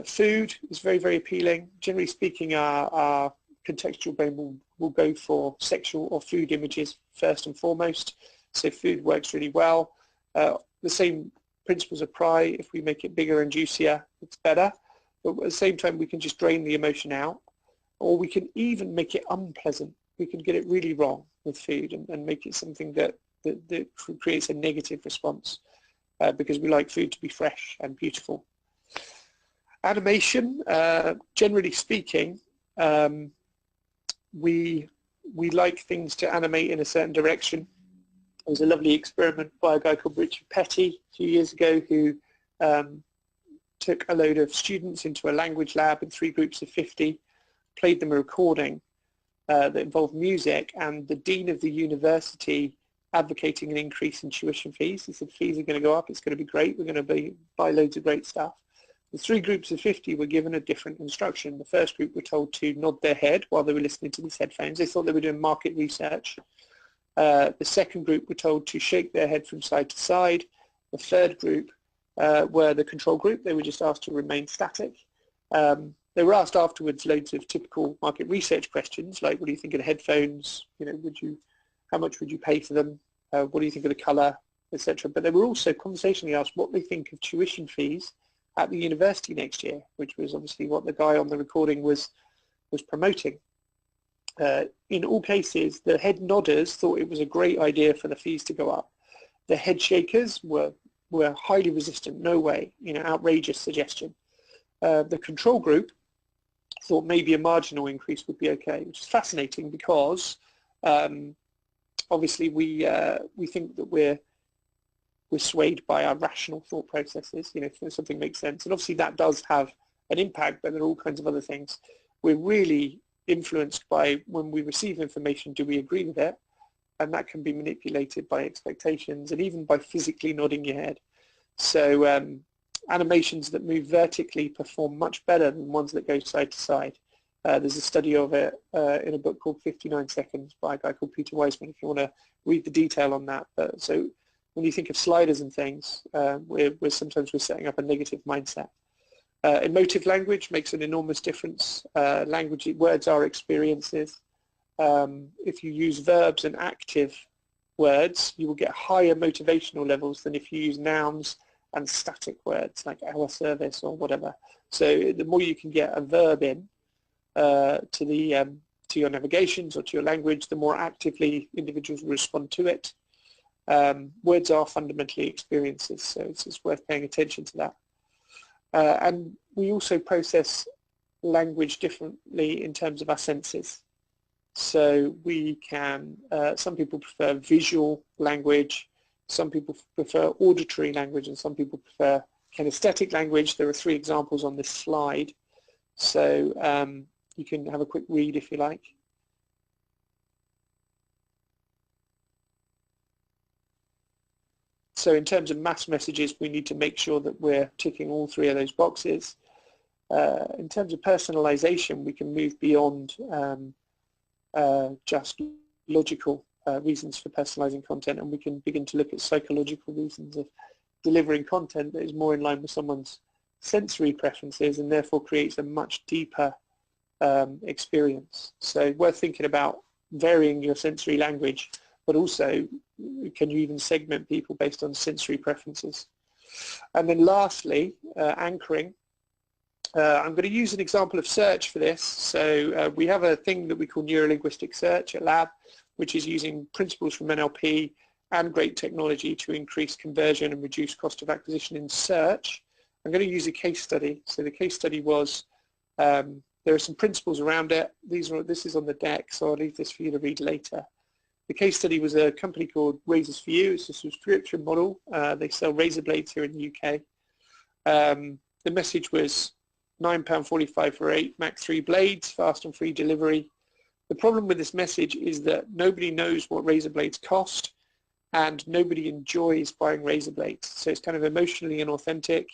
Food is very, very appealing. Generally speaking, our contextual brain will go for sexual or food images first and foremost. So food works really well. The same principles apply. If we make it bigger and juicier, it's better. But at the same time, we can just drain the emotion out, or we can even make it unpleasant. We can get it really wrong with food and make it something that creates a negative response because we like food to be fresh and beautiful. Animation, generally speaking, we like things to animate in a certain direction. There was a lovely experiment by a guy called Richard Petty a few years ago who took a load of students into a language lab in 3 groups of 50, played them a recording that involved music, and the dean of the university advocating an increase in tuition fees. He said fees are going to go up, it's going to be great, we're going to buy loads of great stuff. The 3 groups of 50 were given a different instruction. The first group were told to nod their head while they were listening to these headphones. They thought they were doing market research. The second group were told to shake their head from side to side. The third group were the control group. They were just asked to remain static. They were asked afterwards loads of typical market research questions, like what do you think of the headphones? You know, how much would you pay for them? What do you think of the color, etc. But they were also conversationally asked what they think of tuition fees at the university next year, which was obviously what the guy on the recording was promoting. In all cases, the head nodders thought it was a great idea for the fees to go up. The head shakers were highly resistant, no way, outrageous suggestion. The control group thought maybe a marginal increase would be okay, which is fascinating because obviously we think that we're swayed by our rational thought processes, if something makes sense. And obviously that does have an impact, but there are all kinds of other things. We're really influenced by when we receive information, do we agree with it? And that can be manipulated by expectations and even by physically nodding your head. So animations that move vertically perform much better than ones that go side to side. There's a study of it in a book called 59 Seconds by a guy called Peter Wiseman, if you want to read the detail on that. But so when you think of sliders and things, sometimes we're setting up a negative mindset. Emotive language makes an enormous difference. Words are experiences. If you use verbs and active words, you will get higher motivational levels than if you use nouns and static words like our service or whatever. So the more you can get a verb in to your navigations or to your language, the more actively individuals will respond to it. Words are fundamentally experiences, so it's worth paying attention to that. And we also process language differently in terms of our senses. So we can, some people prefer visual language, some people prefer auditory language, and some people prefer kinesthetic language. There are 3 examples on this slide, so you can have a quick read if you like. So in terms of mass messages, we need to make sure that we're ticking all 3 of those boxes. in terms of personalization, we can move beyond just logical reasons for personalizing content, and we can begin to look at psychological reasons of delivering content that is more in line with someone's sensory preferences and therefore creates a much deeper experience. So worth thinking about varying your sensory language, but also can you even segment people based on sensory preferences? And then lastly, anchoring. I'm going to use an example of search for this. So we have a thing that we call neurolinguistic search at Lab, which is using principles from NLP and great technology to increase conversion and reduce cost of acquisition in search. I'm going to use a case study. So the case study was, there are some principles around it. This is on the deck, so I'll leave this for you to read later. The case study was a company called Razors for You. It's a subscription model. They sell razor blades here in the UK. The message was £9.45 for 8 Mac 3 blades, fast and free delivery. The problem with this message is that nobody knows what razor blades cost and nobody enjoys buying razor blades. So it's kind of emotionally inauthentic.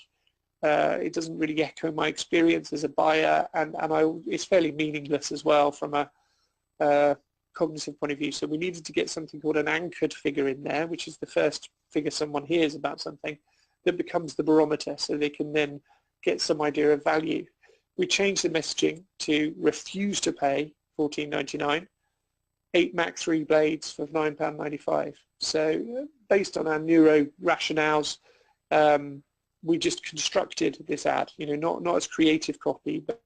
It doesn't really echo my experience as a buyer, and it's fairly meaningless as well from a cognitive point of view. So we needed to get something called an anchored figure in there, which is the first figure someone hears about something that becomes the barometer, so they can then get some idea of value. We changed the messaging to refuse to pay $14.99, 8 Mac 3 blades for £9.95. So based on our neuro rationales, we just constructed this ad, not as creative copy, but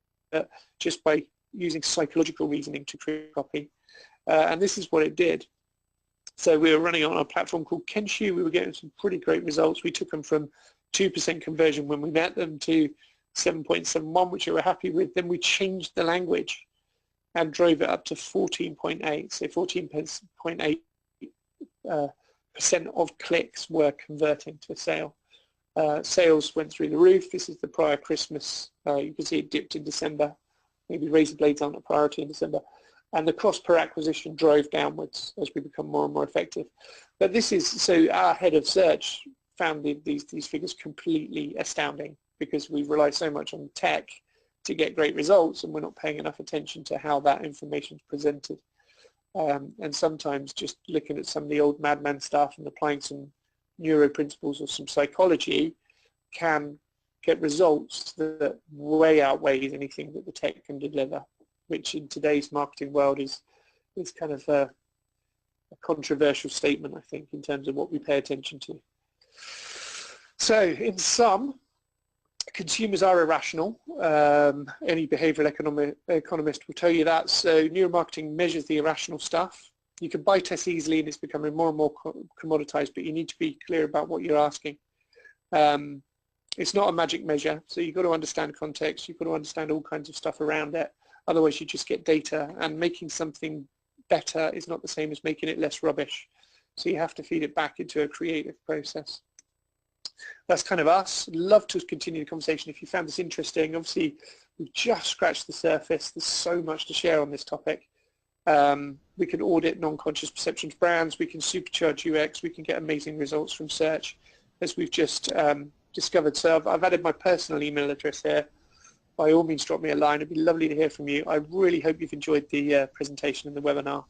just by using psychological reasoning to create copy. And this is what it did. So we were running on a platform called Kenshu. We were getting some pretty great results. We took them from 2% conversion when we met them to 7.71, which we were happy with. Then we changed the language and drove it up to 14.8. So 14.8% of clicks were converting to a sale. Sales went through the roof. This is the prior Christmas. You can see it dipped in December. Maybe razor blades aren't a priority in December. And the cost per acquisition drove downwards as we become more and more effective. But this is, so our head of search found these figures completely astounding because we rely so much on tech to get great results, and we're not paying enough attention to how that information is presented. And sometimes just looking at some of the old madman stuff and applying some neuro principles or some psychology can get results that way outweigh anything that the tech can deliver, which in today's marketing world is kind of a controversial statement, I think, in terms of what we pay attention to. So in sum, consumers are irrational. Any behavioral economist will tell you that. So neuromarketing measures the irrational stuff. You can buy tests easily and it's becoming more and more commoditized, but you need to be clear about what you're asking. It's not a magic measure, so you've got to understand context, you've got to understand all kinds of stuff around it. Otherwise you just get data, and making something better is not the same as making it less rubbish. So you have to feed it back into a creative process. That's kind of us. Love to continue the conversation if you found this interesting. Obviously, we've just scratched the surface. There's so much to share on this topic. We can audit non-conscious perceptions brands. We can supercharge UX. We can get amazing results from search, as we've just discovered. So I've added my personal email address here. By all means, drop me a line. It'd be lovely to hear from you. I really hope you've enjoyed the presentation and the webinar.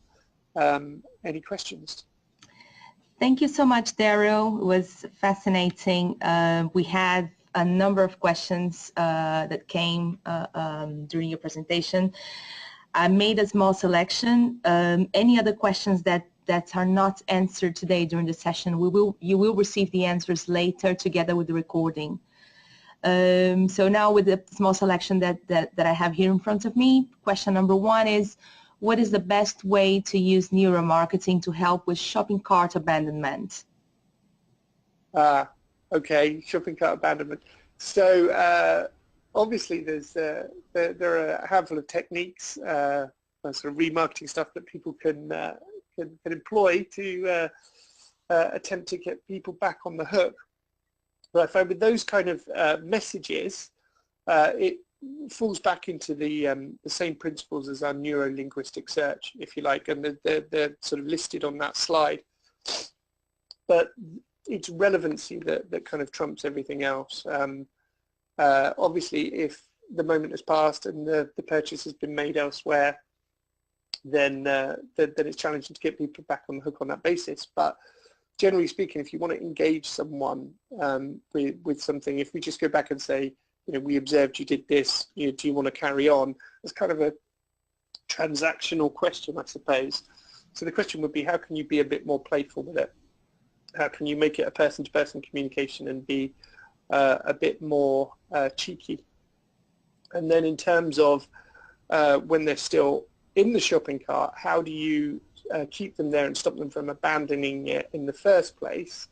Any questions? Thank you so much, Daryl. It was fascinating. We had a number of questions that came during your presentation. I made a small selection. Any other questions that are not answered today during the session, you will receive the answers later together with the recording. So now with the small selection that I have here in front of me, question number 1 is, what is the best way to use neuromarketing to help with shopping cart abandonment? Okay, shopping cart abandonment. So obviously there are a handful of techniques, sort of remarketing stuff that people can employ to attempt to get people back on the hook. But I find with those kind of messages, it falls back into the same principles as our neuro-linguistic search, if you like, and they're sort of listed on that slide. But it's relevancy that kind of trumps everything else. Obviously, if the moment has passed and the purchase has been made elsewhere, then it's challenging to get people back on the hook on that basis. But generally speaking, if you want to engage someone with something, if we just go back and say, we observed you did this, do you want to carry on? It's kind of a transactional question, I suppose. So the question would be, how can you be a bit more playful with it? How can you make it a person-to-person communication and be a bit more cheeky? And then in terms of when they're still in the shopping cart, how do you keep them there and stop them from abandoning it in the first place?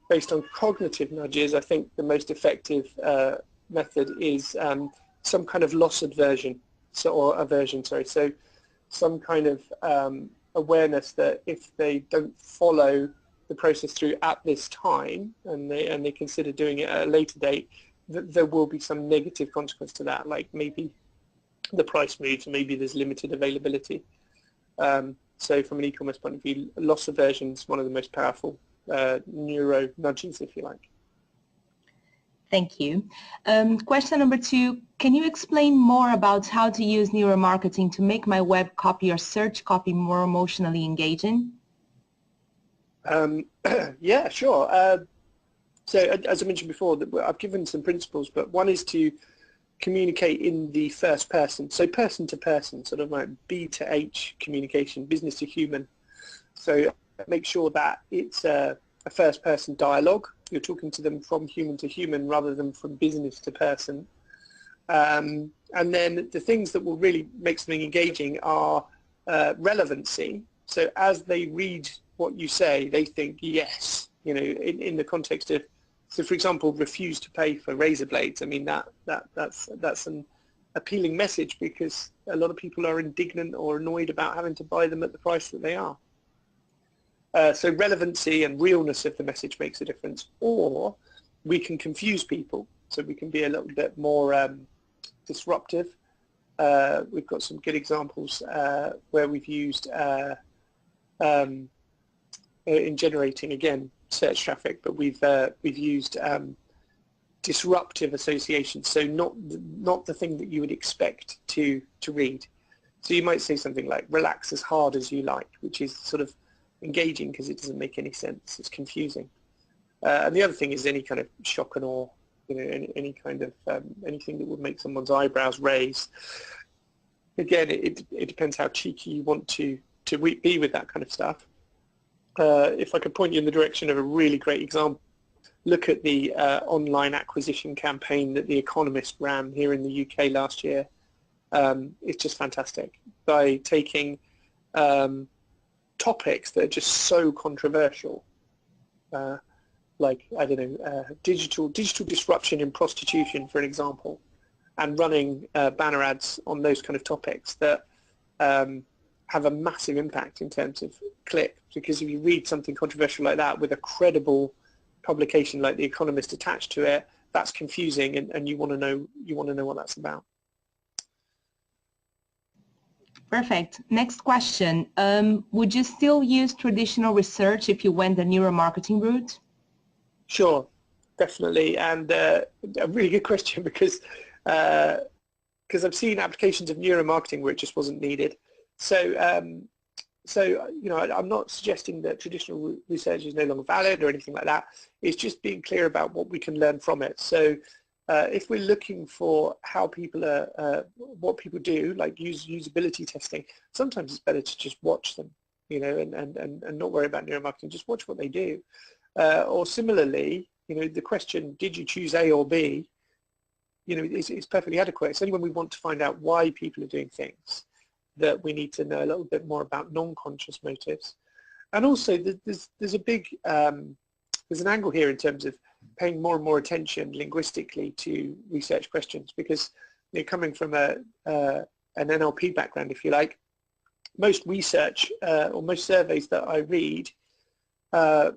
Based on cognitive nudges, I think the most effective method is some kind of loss aversion, or aversion, sorry. So some kind of awareness that if they don't follow the process through at this time, and they consider doing it at a later date, that there will be some negative consequence to that, like maybe the price moves, maybe there's limited availability. So from an e-commerce point of view, loss aversion is one of the most powerful neuro nudges, if you like. Thank you. Question number 2, can you explain more about how to use neuromarketing to make my web copy or search copy more emotionally engaging? Yeah, sure. So as I mentioned before, I've given some principles, but one is to communicate in the first person, so person to person, sort of like B to H communication, business to human. So make sure that it's a first person dialogue. You're talking to them from human to human rather than from business to person. And then the things that will really make something engaging are relevancy. So as they read what you say, they think yes, in the context of, so for example, refuse to pay for razor blades. I mean, that's an appealing message because a lot of people are indignant or annoyed about having to buy them at the price that they are. So relevancy and realness of the message makes a difference. Or we can confuse people, so we can be a little bit more disruptive. We've got some good examples where we've used in generating, again, search traffic, but we've used disruptive associations, so not the thing that you would expect to read. So you might say something like "relax as hard as you like," which is sort of engaging because it doesn't make any sense. It's confusing. And the other thing is any kind of shock and awe, any kind of anything that would make someone's eyebrows raise. Again, it depends how cheeky you want to be with that kind of stuff. If I could point you in the direction of a really great example, look at the online acquisition campaign that The Economist ran here in the UK last year. It's just fantastic. By taking topics that are just so controversial, like, I don't know, digital disruption in prostitution, for an example, and running banner ads on those kind of topics that have a massive impact in terms of click, because if you read something controversial like that with a credible publication like The Economist attached to it, that's confusing, and you want to know what that's about. Perfect. Next question. Would you still use traditional research if you went the neuromarketing route? Sure, definitely, and a really good question because I've seen applications of neuromarketing where it just wasn't needed. So, I'm not suggesting that traditional research is no longer valid or anything like that. It's just being clear about what we can learn from it. So, if we're looking for how people what people do, like usability testing, sometimes it's better to just watch them, and not worry about neuromarketing. Just watch what they do. Or similarly, the question, did you choose A or B? It's perfectly adequate. It's only when we want to find out why people are doing things that we need to know a little bit more about non-conscious motives. And also there's a big, there's an angle here in terms of paying more and more attention linguistically to research questions, because coming from an NLP background, if you like, most research or most surveys that I read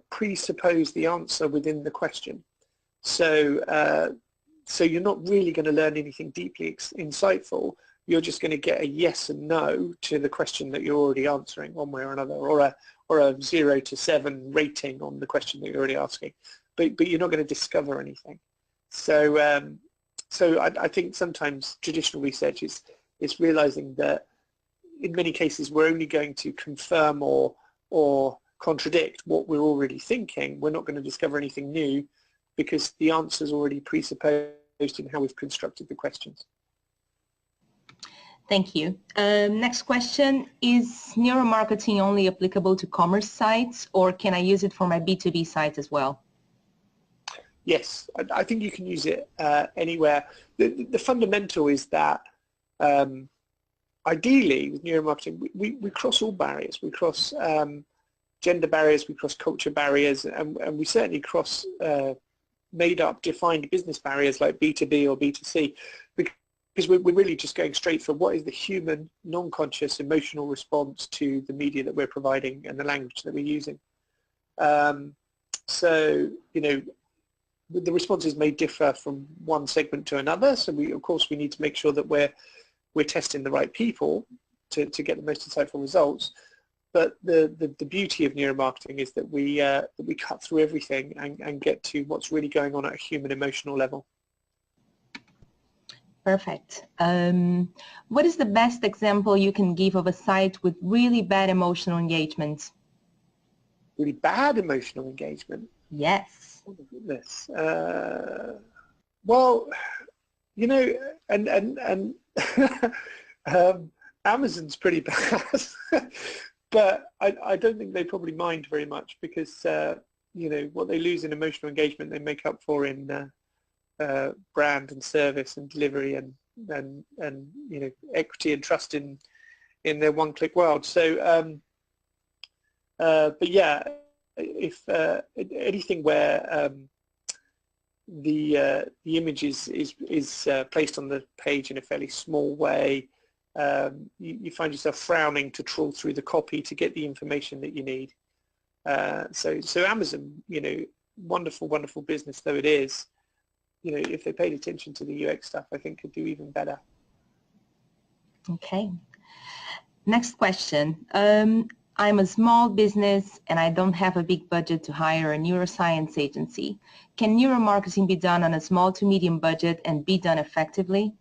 presuppose the answer within the question. So you're not really going to learn anything deeply insightful. You're just going to get a yes and no to the question that you're already answering one way or another, or a 0 to 7 rating on the question that you're already asking. But you're not going to discover anything. So So I think sometimes traditional research is realizing that in many cases we're only going to confirm or contradict what we're already thinking. We're not going to discover anything new because the answer is already presupposed in how we've constructed the questions. Thank you. Next question, is neuromarketing only applicable to commerce sites, or can I use it for my B2B site as well? Yes, I think you can use it anywhere. The fundamental is that ideally with neuromarketing, we cross all barriers. We cross gender barriers, we cross culture barriers, and we certainly cross made-up, defined business barriers like B2B or B2C, because we're really just going straight for what is the human, non-conscious, emotional response to the media that we're providing and the language that we're using. So, you know, the responses may differ from one segment to another, so of course we need to make sure that we're testing the right people to get the most insightful results. But the beauty of neuromarketing is that we cut through everything and get to what's really going on at a human emotional level. Perfect. What is the best example you can give of a site with really bad emotional engagement? Really bad emotional engagement? Yes. Oh my goodness. Well, you know, and Amazon's pretty bad, but I don't think they probably mind very much because you know, what they lose in emotional engagement they make up for in brand and service and delivery and you know, equity and trust in their one-click world. So but yeah, if anything where the image is placed on the page in a fairly small way, you find yourself frowning to trawl through the copy to get the information that you need. So Amazon, you know, wonderful business though it is, you know, if they paid attention to the UX stuff, I think could do even better. Okay. Next question. I'm a small business and I don't have a big budget to hire a neuroscience agency. Can neuromarketing be done on a small to medium budget and be done effectively?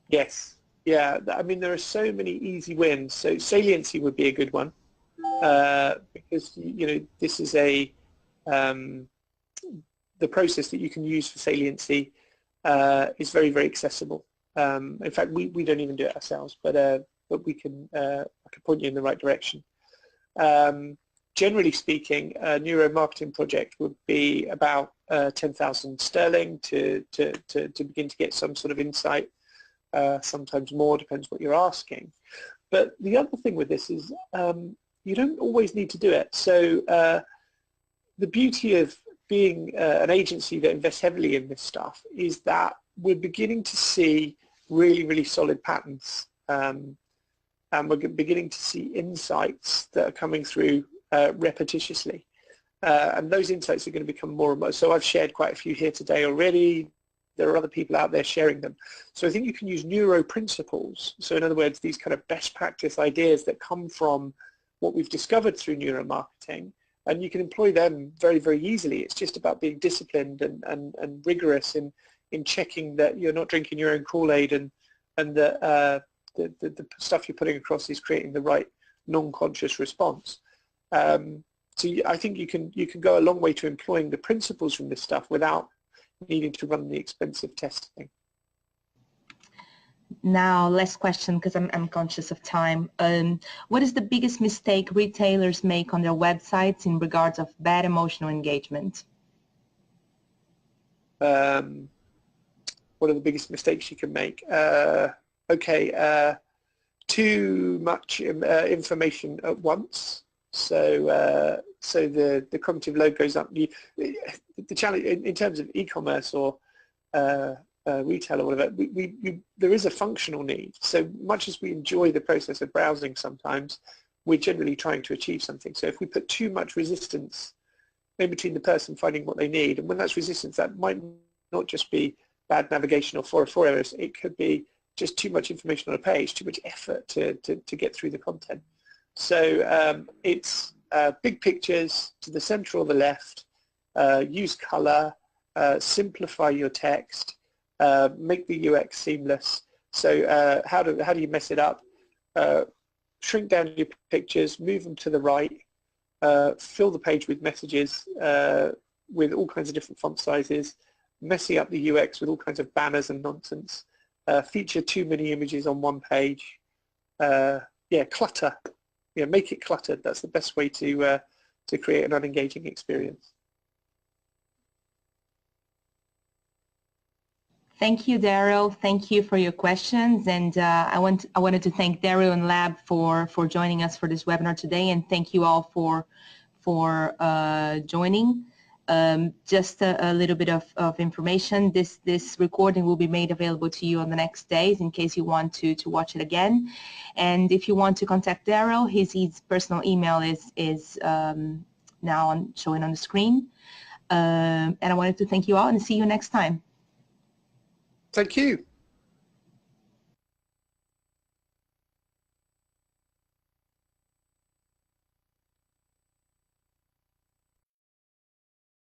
Yes. Yeah. I mean, there are so many easy wins. So saliency would be a good one because, you know, this is the process that you can use for saliency is very accessible. In fact, we don't even do it ourselves, but we can I can point you in the right direction. Generally speaking, a neuromarketing project would be about 10,000 sterling to begin to get some sort of insight. Sometimes more, depends what you're asking. But the other thing with this is you don't always need to do it. So the beauty of being an agency that invests heavily in this stuff is that we're beginning to see really solid patterns. And we're beginning to see insights that are coming through repetitiously. And those insights are going to become more and more. So I've shared quite a few here today already. There are other people out there sharing them. So I think you can use neuro principles. So in other words, these kind of best practice ideas that come from what we've discovered through neuromarketing, and you can employ them very easily. It's just about being disciplined and rigorous in checking that you're not drinking your own Kool-Aid and that the stuff you're putting across is creating the right non-conscious response. So I think you can go a long way to employing the principles from this stuff without needing to run the expensive testing. Now, last question, because I'm conscious of time. What is the biggest mistake retailers make on their websites in regards of bad emotional engagement? What are the biggest mistakes you can make? Too much information at once. So the cognitive load goes up. The challenge in terms of e-commerce or retail or whatever, there is a functional need. So much as we enjoy the process of browsing sometimes, we're generally trying to achieve something. So if we put too much resistance in between the person finding what they need, and when that's resistance, that might not just be bad navigation or 404 errors, it could be just too much information on a page, too much effort to get through the content. So it's big pictures to the center or the left, use color, simplify your text, make the UX seamless. So how do you mess it up? Shrink down your pictures, move them to the right, fill the page with messages with all kinds of different font sizes, messing up the UX with all kinds of banners and nonsense, feature too many images on one page. Yeah, clutter. Yeah, make it cluttered. That's the best way to create an unengaging experience. Thank you, Daryl. Thank you for your questions, and I wanted to thank Daryl and Lab for joining us for this webinar today, and thank you all for joining. Just a little bit of information. This recording will be made available to you on the next days in case you want to watch it again. And if you want to contact Daryl, his personal email is now showing on the screen. And I wanted to thank you all and see you next time. Thank you.